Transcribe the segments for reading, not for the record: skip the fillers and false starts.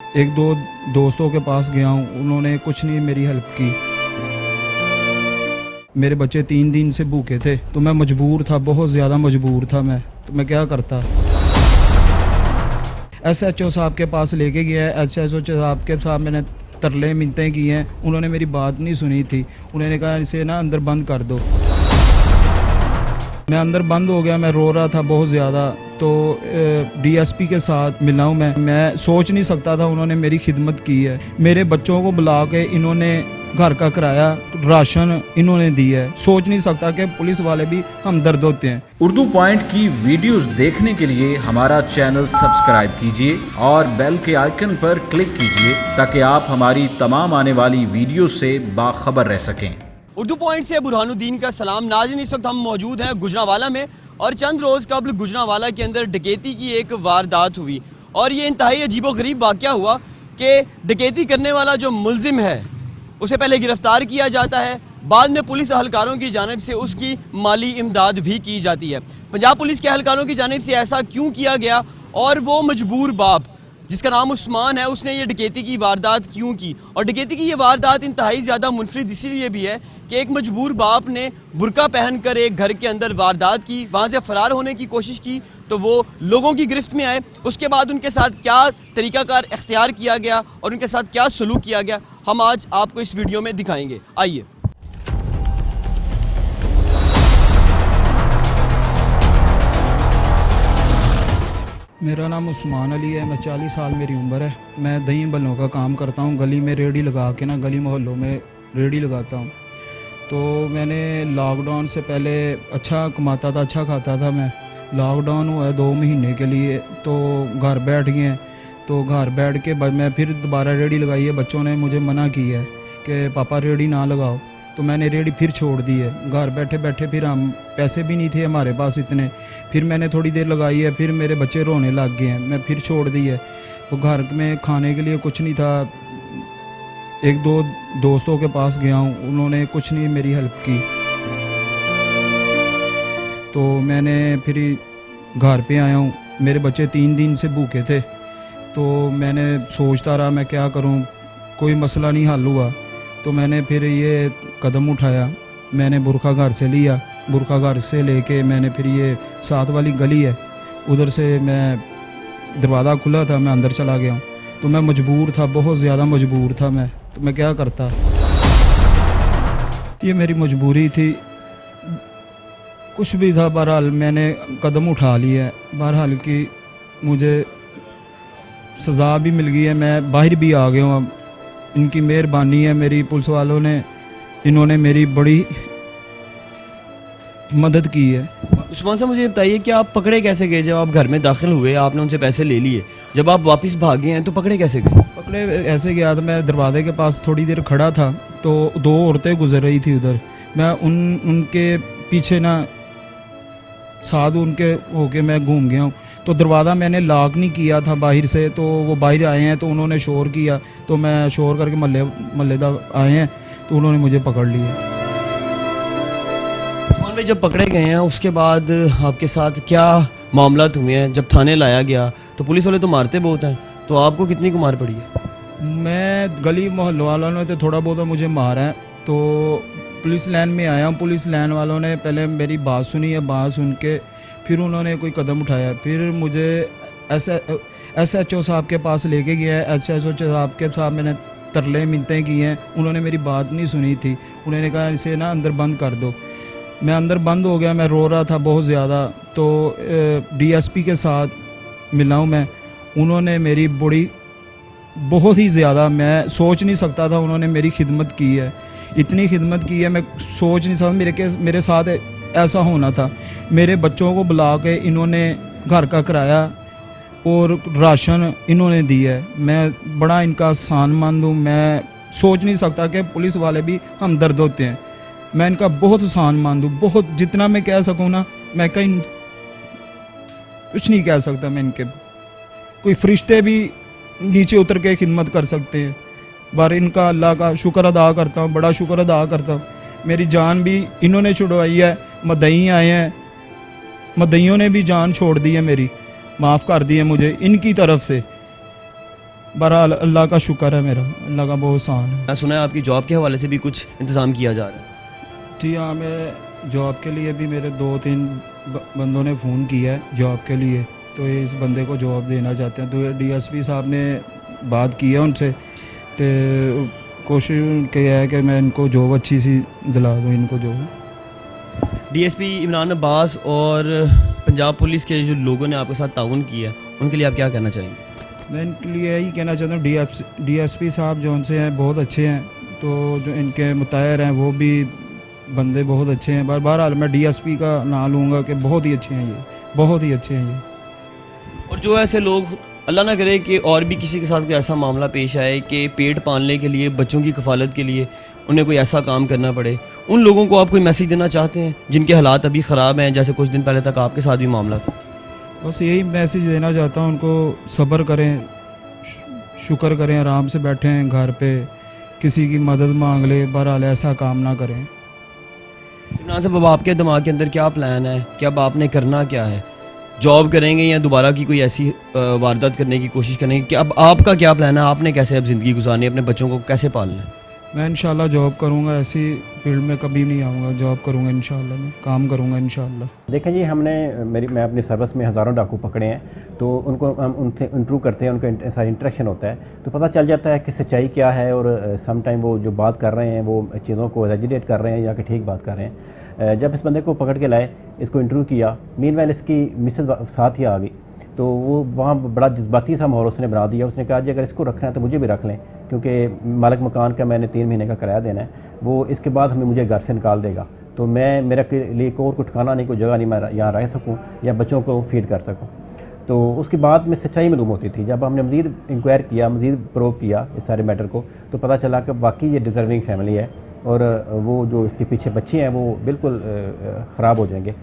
एक दो दोस्तों के पास गया हूँ, उन्होंने कुछ नहीं मेरी हेल्प की। मेरे बच्चे 3 दिन से भूखे थे, तो मैं मजबूर था, बहुत ज़्यादा मजबूर था मैं, तो मैं क्या करता। SHO साहब के पास लेके गया है, SHO साहब के साथ मैंने तरले मिन्नतें की हैं, उन्होंने मेरी बात नहीं सुनी थी। उन्होंने कहा इसे ना अंदर बंद कर दो। मैं अंदर बंद हो गया, मैं रो रहा था बहुत ज़्यादा। तो DSP के साथ मिला हूँ मैं सोच नहीं सकता था उन्होंने मेरी खिदमत की है। मेरे बच्चों को बुला के इन्होंने घर का किराया, राशन इन्होंने दिया है। सोच नहीं सकता कि पुलिस वाले भी हमदर्द होते हैं। उर्दू पॉइंट की वीडियोस देखने के लिए हमारा चैनल सब्सक्राइब कीजिए और बेल के आइकन पर क्लिक कीजिए ताकि आप हमारी तमाम आने वाली वीडियो से बाखबर रह सकें। उर्दू पॉइंट से बुरहानुद्दीन का सलाम। नाज़रीन, इस वक्त हम मौजूद हैं गुजरांवाला में और चंद रोज़ कबल गुजरांवाला के अंदर डकैती की एक वारदात हुई और ये इंतहाई अजीबोगरीब वाक़या हुआ कि डकैती करने वाला जो मुल्ज़िम है उसे पहले गिरफ़्तार किया जाता है, बाद में पुलिस अहलकारों की जानिब से उसकी माली इमदाद भी की जाती है। पंजाब पुलिस के अहलकारों की जानिब से ऐसा क्यों किया गया और वो मजबूर बाप जिसका नाम उस्मान है उसने ये डकैती की वारदात क्यों की। और डकैती की ये वारदात इंतहाई ज़्यादा मुनफरिद इसीलिए भी है कि एक मजबूर बाप ने बुरका पहनकर एक घर के अंदर वारदात की, वहाँ से फ़रार होने की कोशिश की तो वो लोगों की गिरफ्त में आए। उसके बाद उनके साथ क्या तरीक़ाकार इख्तियार किया गया और उनके साथ क्या सलूक किया गया, हम आज आपको इस वीडियो में दिखाएंगे। आइए। मेरा नाम उस्मान अली है, मैं 40 साल मेरी उम्र है। मैं दही बल्लों का काम करता हूँ, गली में रेडी लगा के ना, गली मोहल्लों में रेडी लगाता हूँ। तो मैंने लॉकडाउन से पहले अच्छा कमाता था, अच्छा खाता था मैं। लॉकडाउन हुआ है 2 महीने के लिए, तो घर बैठ गए। तो घर बैठ के मैं फिर दोबारा रेडी लगाई है। बच्चों ने मुझे मना की है कि पापा रेडी ना लगाओ, तो मैंने रेडी फिर छोड़ दी है। घर बैठे बैठे फिर हम पैसे भी नहीं थे हमारे पास इतने, फिर मैंने थोड़ी देर लगाई है, फिर मेरे बच्चे रोने लग गए हैं, मैं फिर छोड़ दी है। तो घर में खाने के लिए कुछ नहीं था। एक दो दोस्तों के पास गया हूँ, उन्होंने कुछ नहीं मेरी हेल्प की। तो मैंने फिर घर पे आया हूँ, मेरे बच्चे 3 दिन से भूखे थे। तो मैंने सोचता रहा मैं क्या करूँ, कोई मसला नहीं हल हुआ। तो मैंने फिर ये कदम उठाया, मैंने बुरखा घर से लिया। बुरखा घर से लेके मैंने फिर ये साथ वाली गली है, उधर से मैं दरवाज़ा खुला था, मैं अंदर चला गया हूँ। तो मैं मजबूर था, बहुत ज़्यादा मजबूर था मैं, तो मैं क्या करता। ये मेरी मजबूरी थी, कुछ भी था। बहरहाल मैंने कदम उठा लिया है। बहरहाल कि मुझे सज़ा भी मिल गई है, मैं बाहर भी आ गया हूँ। अब इनकी मेहरबानी है, मेरी पुलिस वालों ने, इन्होंने मेरी बड़ी मदद की है। उस्मान साहब, मुझे बताइए कि आप पकड़े कैसे गए? जब आप घर में दाखिल हुए आपने उनसे पैसे ले लिए, जब आप वापस भागे हैं तो पकड़े कैसे गए? पकड़े ऐसे गया था, मैं दरवाजे के पास थोड़ी देर खड़ा था, तो 2 औरतें गुजर रही थी उधर। मैं उनके पीछे ना साथ उनके होके मैं घूम गया हूँ। तो दरवाज़ा मैंने लॉक नहीं किया था बाहर से, तो वो बाहर आए हैं, तो उन्होंने शोर किया, तो मैं शोर करके मल्लेदार आए हैं, तो उन्होंने मुझे पकड़ लिया। उस्मान भाई, जब पकड़े गए हैं उसके बाद आपके साथ क्या मामलात हुए हैं? जब थाने लाया गया तो पुलिस वाले तो मारते बहुत हैं, तो आपको कितनी को मार पड़ी है? मैं गली मोहल्लों वालों ने तो थोड़ा बहुत मुझे मारा है। तो पुलिस लाइन में आया हूँ, पुलिस लाइन वालों ने पहले मेरी बात सुनी है, बात सुन के फिर उन्होंने कोई कदम उठाया। फिर मुझे SHO साहब के पास लेके गया है। SHO साहब के साथ मैंने तरले मिन्नतें की हैं, उन्होंने मेरी बात नहीं सुनी थी। उन्होंने कहा इसे ना अंदर बंद कर दो। मैं अंदर बंद हो गया, मैं रो रहा था बहुत ज़्यादा। तो DSP के साथ मिला हूँ मैं, उन्होंने मेरी बहुत ही ज़्यादा, मैं सोच नहीं सकता था उन्होंने मेरी खिदमत की है, इतनी खिदमत की है, मैं सोच नहीं सकता मेरे साथ ऐसा होना था। मेरे बच्चों को बुला के इन्होंने घर का किराया और राशन इन्होंने दिया है। मैं बड़ा इनका सम्मानमंद हूँ, मैं सोच नहीं सकता कि पुलिस वाले भी हमदर्द होते हैं। मैं इनका बहुत सम्मानमंद हूँ, बहुत, जितना मैं कह सकूँ ना, मैं कहीं कुछ नहीं कह सकता। मैं इनके कोई फरिश्ते भी नीचे उतर के खिदमत कर सकते हैं। बार इनका अल्लाह का शुक्र अदा करता हूँ, बड़ा शुक्र अदा करता हूँ। मेरी जान भी इन्होंने छुड़वाई है, मदई आए हैं, मदइयों ने भी जान छोड़ दी है मेरी, माफ़ कर दी है मुझे इनकी तरफ से। बहरहाल अल्लाह का शुक्र है, मेरा अल्लाह का बहुत शान है। मैं सुना है आपकी जॉब के हवाले से भी कुछ इंतज़ाम किया जा रहा है। जी हाँ, मैं जॉब के लिए भी मेरे 2-3 बंदों ने फ़ोन किया है जॉब के लिए, तो इस बंदे को जॉब देना चाहते हैं। तो डीएसपी साहब ने बात की है उनसे, तो कोशिश की है कि मैं इनको जॉब अच्छी सी दिला दूँ इनको जॉब। डीएसपी इमरान अब्बास और पंजाब पुलिस के जो लोगों ने आपके साथ ताउन किया है, उनके लिए आप क्या कहना चाहेंगे? मैं इनके लिए यही कहना चाहता हूँ, डीएसपी साहब जो उनसे हैं बहुत अच्छे हैं, तो जो इनके मुताहिर हैं वो भी बंदे बहुत अच्छे हैं। बहरहाल मैं डीएसपी का नाम लूँगा कि बहुत ही अच्छे हैं ये, बहुत ही अच्छे हैं ये। और जो ऐसे लोग, अल्लाह ना करे कि और भी किसी के साथ कोई ऐसा मामला पेश आए कि पेट पालने के लिए, बच्चों की कफ़ालत के लिए उन्हें कोई ऐसा काम करना पड़े, उन लोगों को आप कोई मैसेज देना चाहते हैं जिनके हालात अभी ख़राब हैं, जैसे कुछ दिन पहले तक आपके साथ भी मामला था? बस यही मैसेज देना चाहता हूँ उनको, सब्र करें, शुक्र करें, आराम से बैठें घर पे, किसी की मदद मांग ले, बहरहाल ऐसा काम ना करें। इमरान साहब, अब आपके दिमाग के अंदर क्या प्लान है कि अब आपने करना क्या है? जॉब करेंगे या दोबारा की कोई ऐसी वारदात करने की कोशिश करेंगे? कि अब आपका क्या प्लान है? आपने कैसे अब ज़िंदगी गुजारनी है? अपने बच्चों को कैसे पालना है? मैं इंशाल्लाह जॉब करूँगा, ऐसी फील्ड में कभी नहीं आऊँगा, जॉब करूँगा इंशाल्लाह, मैं काम करूँगा इंशाल्लाह। देखें जी, मैं अपनी सर्विस में हज़ारों डाकू पकड़े हैं, तो उनको हम उनसे इंटरव्यू करते हैं, उनका सारा इंटरेक्शन होता है, तो पता चल जाता है कि सच्चाई क्या है। और सम टाइम वो जो बात कर रहे हैं वो चीज़ों को एग्जैजरेट कर रहे हैं या कि ठीक बात कर रहे हैं। जब इस बंदे को पकड़ के लाए, इसको इंटरव्यू किया, मीनवाइल इसकी मिसेज साथ ही आ गई, तो वो वहाँ बड़ा जज्बाती सा माहौल उसने बना दिया। उसने कहा जी अगर इसको रखना है तो मुझे भी रख लें, क्योंकि मालिक मकान का मैंने 3 महीने का किराया देना है, वो इसके बाद मुझे घर से निकाल देगा, तो मेरा के लिए और कुछ ठिकाना नहीं, कोई जगह नहीं मैं यहाँ रह सकूँ या बच्चों को फीड कर सकूँ। तो उसके बाद में सच्चाई मालूम होती थी। जब हमने मज़ीद इंक्वायर किया, मज़ीद प्रोब किया इस सारे मैटर को, तो पता चला कि वाकई ये डिज़र्विंग फैमिली है और वो जो इसके पीछे बच्चे हैं वो बिल्कुल ख़राब हो जाएंगे।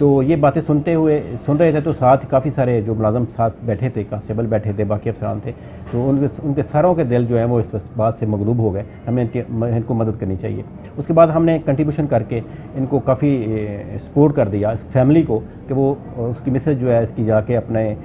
तो ये बातें सुन रहे थे, तो साथ काफ़ी सारे जो मुलाजम साथ बैठे थे, कांस्टेबल बैठे थे, बाकी अफसरान थे, तो उनके सारों के दिल जो है वो इस बात से मगलूब हो गए, हमें इनको मदद करनी चाहिए। उसके बाद हमने कंट्रीब्यूशन करके इनको काफ़ी सपोर्ट कर दिया इस फैमिली को, कि वो उसकी मिसेज जो है इसकी जाके अपने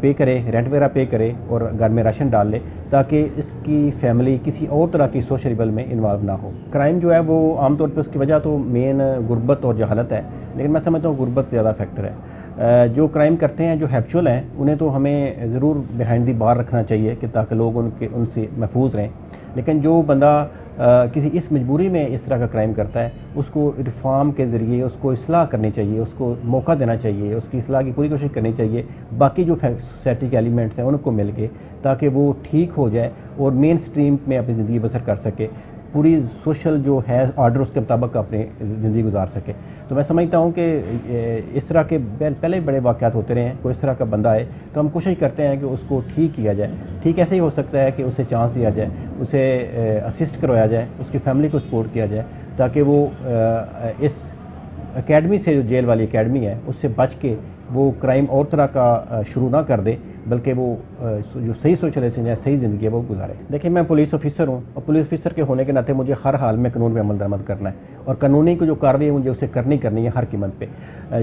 पे करे, रेंट वगैरह पे करे और घर में राशन डाल ले, ताकि इसकी फैमिली किसी और तरह की सोशल रिबल में इन्वॉल्व ना हो। क्राइम जो है वो आमतौर पर उसकी वजह तो मेन गुर्बत और जहालत है, लेकिन मैं समझता हूँ गुर्बत ज़्यादा फैक्टर है। जो क्राइम करते हैं, जो हैप्चुअल हैं, उन्हें तो हमें ज़रूर बिहाइंड दी बार रखना चाहिए कि ताकि लोग उनसे महफूज रहें। लेकिन जो बंदा किसी इस मजबूरी में इस तरह का क्राइम करता है, उसको रिफॉर्म के ज़रिए उसको इस्लाह करनी चाहिए, उसको मौका देना चाहिए, उसकी इस्लाह की पूरी कोशिश करनी चाहिए, बाकी जो सोसाइटी के एलिमेंट्स हैं उनको मिल के, ताकि वो ठीक हो जाए और मेन स्ट्रीम में अपनी ज़िंदगी बसर कर सके, पूरी सोशल जो है ऑर्डर उसके मुताबिक अपनी ज़िंदगी गुजार सके। तो मैं समझता हूँ कि इस तरह के पहले बड़े वाक़यात होते रहे हैं, कोई इस तरह का बंदा है तो हम कोशिश करते हैं कि उसको ठीक किया जाए। ठीक ऐसे ही हो सकता है कि उसे चांस दिया जाए, उसे असिस्ट करवाया जाए, उसकी फैमिली को सपोर्ट किया जाए, ताकि वो इस एकेडमी से, जो जेल वाली एकेडमी है, उससे बच के वो क्राइम और तरह का शुरू ना कर दे, बल्कि वो जो सही सोशलाइजेशन है, सही ज़िंदगी है, वो गुजारे। देखिए, मैं पुलिस ऑफिसर हूँ और पुलिस ऑफिसर के होने के नाते मुझे हर हाल में कानून पे अमल दरामद करना है, और कानूनी को जो कार्रवाई है मुझे उसे करनी है हर कीमत पे।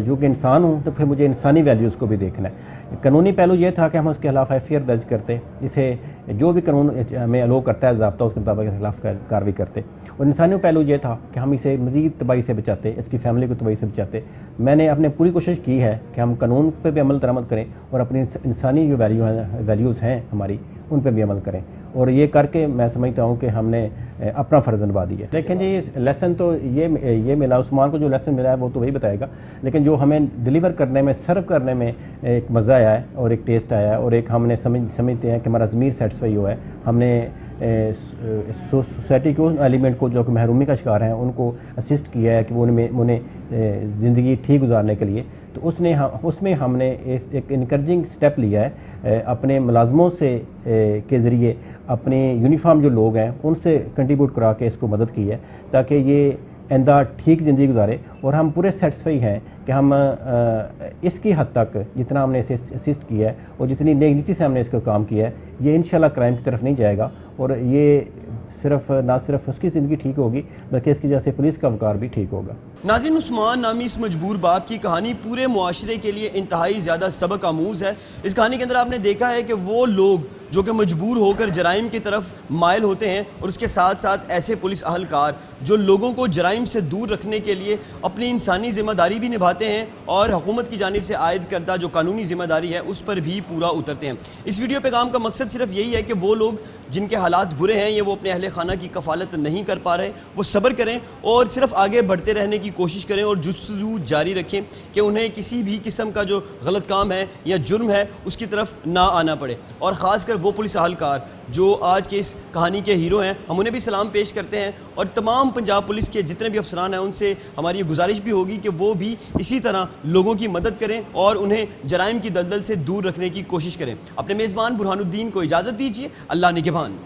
जो कि इंसान हूँ तो फिर मुझे इंसानी वैल्यूज़ को भी देखना है। कानूनी पहलू ये था कि हम उसके खिलाफ FIR दर्ज करते, जिसे जो भी कानून हमें अलो करता है ज़ाब्ता, उसके मुताबिक के खिलाफ कार्रवाई करते। और इंसानी पहलू ये था कि हम इसे मज़ीद तबाही से बचाते, इसकी फैमिली को तबाही से बचाते। मैंने अपने पूरी कोशिश की है कि हम कानून पर भी अमल दरामद करें और अपनी इंसानी जो वैल्यूज़ हैं हमारी, उन पर भी अमल करें, और ये करके मैं समझता हूँ कि हमने अपना फ़र्ज़ निभा दिया। लेकिन जी, लेसन तो ये मिला, उस्मान को जो लेसन मिला है वो तो वही बताएगा, लेकिन जो हमें डिलीवर करने में, सर्व करने में एक मज़ा आया है और एक टेस्ट आया है, और एक हमने समझते हैं कि हमारा ज़मीर सेटिस्फाई हुआ है। हमने सोसाइटी के उन एलिमेंट को जो कि महरूमी का शिकार हैं, उनको असिस्ट किया है कि वो उन्हें ज़िंदगी ठीक गुजारने के लिए। तो उसमें हमने एक इनकरेजिंग स्टेप लिया है, अपने मुलाजमों से के ज़रिए अपने यूनिफॉर्म जो लोग हैं उनसे कंट्रीब्यूट करा के इसको मदद की है, ताकि ये आइंदा ठीक ज़िंदगी गुजारे। और हम पूरे सेटिस्फाई हैं कि हम इसकी हद तक जितना हमने इसे असिस्ट किया है और जितनी नेक नीति से हमने इसका काम किया है, ये इंशाल्लाह क्राइम की तरफ नहीं जाएगा, और ये ना सिर्फ उसकी ज़िंदगी ठीक होगी, बल्कि इसकी वजह से पुलिस का वकार भी ठीक होगा। नाज़रीन, उस्मान नामी इस मजबूर बाप की कहानी पूरे मुआशरे के लिए इंतहाई ज़्यादा सबक आमूज़ है। इस कहानी के अंदर आपने देखा है कि वो लोग जो कि मजबूर होकर जराइम की तरफ मायल होते हैं, और उसके साथ साथ ऐसे पुलिस अहलकार जो लोगों को जराइम से दूर रखने के लिए अपनी इंसानी ज़िम्मेदारी भी निभाते हैं और हुकूमत की जानिब से आयद करदा जो कानूनी ज़िम्मेदारी है उस पर भी पूरा उतरते हैं। इस वीडियो पैगाम का मकसद सिर्फ यही है कि वो लोग जिनके हालात बुरे हैं या वो अपने अहले खाना की कफालत नहीं कर पा रहे, वो सब्र करें और सिर्फ आगे बढ़ते रहने की कोशिश करें और जुस्तजू जारी रखें कि उन्हें किसी भी किस्म का जो गलत काम है या जुर्म है उसकी तरफ ना आना पड़े। और ख़ासकर वो पुलिस अहलकार जो आज के इस कहानी के हीरो हैं, हम उन्हें भी सलाम पेश करते हैं और तमाम पंजाब पुलिस के जितने भी अफसरान हैं उनसे हमारी ये गुजारिश भी होगी कि वो भी इसी तरह लोगों की मदद करें और उन्हें जराइम की दलदल से दूर रखने की कोशिश करें। अपने मेज़बान बुरहानुद्दीन को इजाज़त दीजिए। अल्लाह निगहबान।